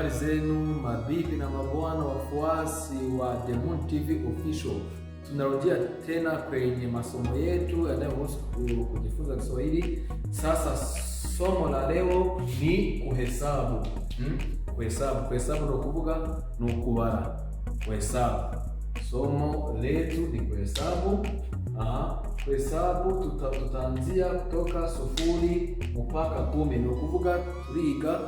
Zenu mabibi na mabwana wafuasi wa Demoon TV Official, tunarudia tena kwenye masomo yetu yanayohusu kujifunza Kiswahili. Sasa somo la leo ni kuhesabu. Kuhesabu ndio kuvuga ni kubara. Kuhesabu. Somo letu ni kuhesabu. Kuhesabu tutaanzia kutoka 0 mpaka 10. Ni kuvuga turiga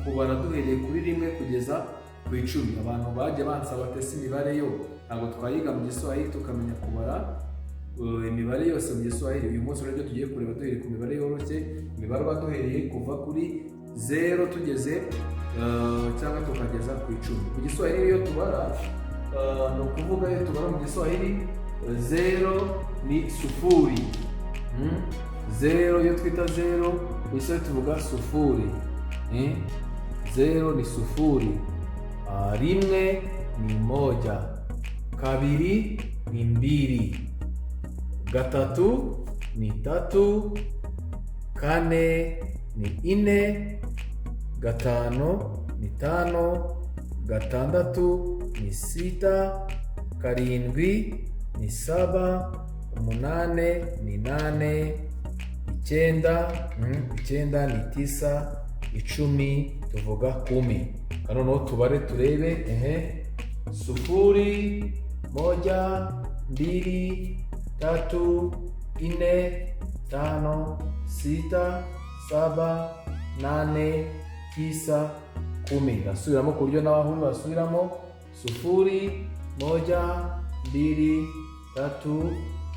kubara duhereye kuri 1 kugeza ku 10. Abantu baje bansaba tese imibare yo ntabwo twayiga mu Giswahili tukamenya kubara imibare yose mu Giswahili. Uyu munsi rero tugiye kureba duhereye ku mibare yoroshye, imibare baduhereye kuva kuri 0 tugeze cyangwa tukageza ku 10. Mu Giswahili iyo tubara no kuvuga iyo tubara mu Giswahili 0 ni 0. 0 iyo twita 0 ise tuvuga 0. 0 ni 0. 1 ni 1. 2 ni 2. 3 ni 3. 4 ni 4. 5 ni 5. 6 ni 6. 7 ni 7. 8 ni 8. 9 ni 9. 10 tuvuga 10. Kano no tubare turebe 0 1 2 3 4 5 6 7 8 9 10. Nasubiramo ku buryo n'abahungu basubiramo 0 1 2 3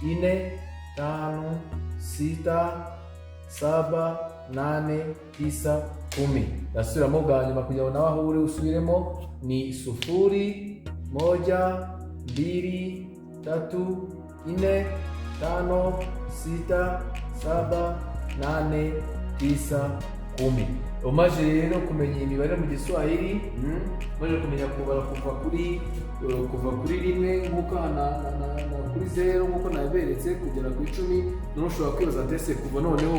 4 5 6 7 8 9 10. Nasubiramo bwa nyuma kugira ngo n'abahungu usubiremo ni 0 1 2 3 4 5 6 7 8 9 10. Umaze rero kumenya imibare mu Giswahili, umaze kumenya kubara kuva kuri 1 nkuko kuri 0 nkuko naberetse kugera ku 10. None ushobora kwibaza tese kuva noneho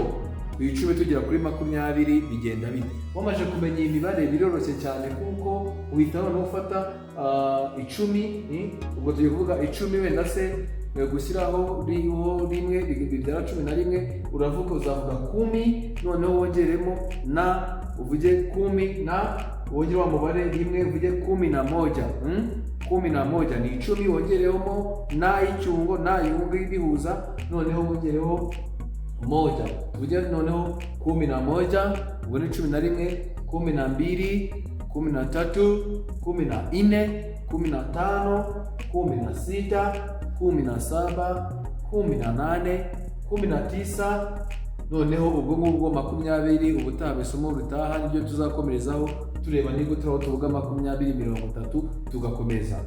ku 10 tugera kuri 20 bigenda bite? Wamaze kumenya imibare biroroshye cyane kuko uhita noneho ufata 10, ubwo tugiye kuvuga 10 wenda se gushyiraho rimwe bibyara 11, uravuga uzavuga 10 noneho wongeremo na uvuge 10 na wongera wa mubare rimwe uvuge 11. 11 ni 10 wongeremo na icyungo na yungu bihuza noneho wongereho moja. Tuvuge noneho 11 ubwo ni 11, 12, 13, 14, 15, 16, 17, 18, 19. Noneho ubwo ngubwo 20 ubutaha isomo rutaha nibyo tuzakomerezaho tureba niba turaho tuvuga 20 30 tugakomeza.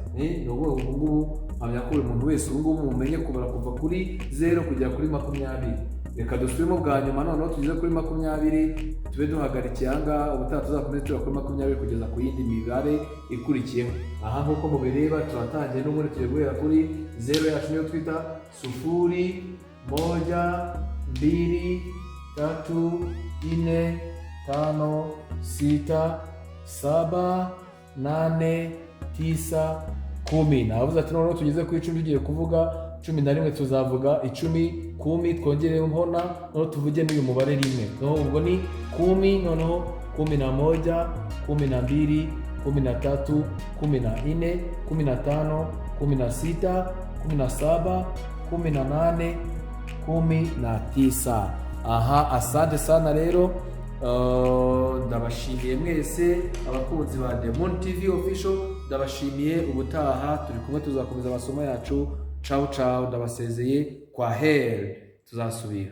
Nubwo ubwo mpamya ko umuntu wese ubwo mumenye kubara kuva kuri 0 kugera kuri 20. Reka dusubiremo bwa nyuma noneho tugeze kuri 20 tube duhagarikiye aha ubutaha tuzakomeza tura kuri 20 kugeza ku yindi mibare ikurikiyeho. Aha nkuko mubireba turatangiye n'ubundi tugiye guhera kuri 0 yacu niyo twita 0 1 2 3 4 5 6 7 8 9 10. Navuze ati noneho tugeze ku 10 tugiye kuvuga 11 tuzavuga 10 10 twongereho mpona noneho tuvuge n'uyu mubare rimwe. Noneho ubwo ni 10 noneho 11 12 13 14 15 16 17 18 19. Aha, asante sana rero. Ndabashimiye mwese abakunzi ba Demoon TV Official, ndabashimiye. Ubutaha turi kumwe tuzakomeza amasomo yacu. Ciao ciao, ndabasezeye kwa heri, tuzasubira.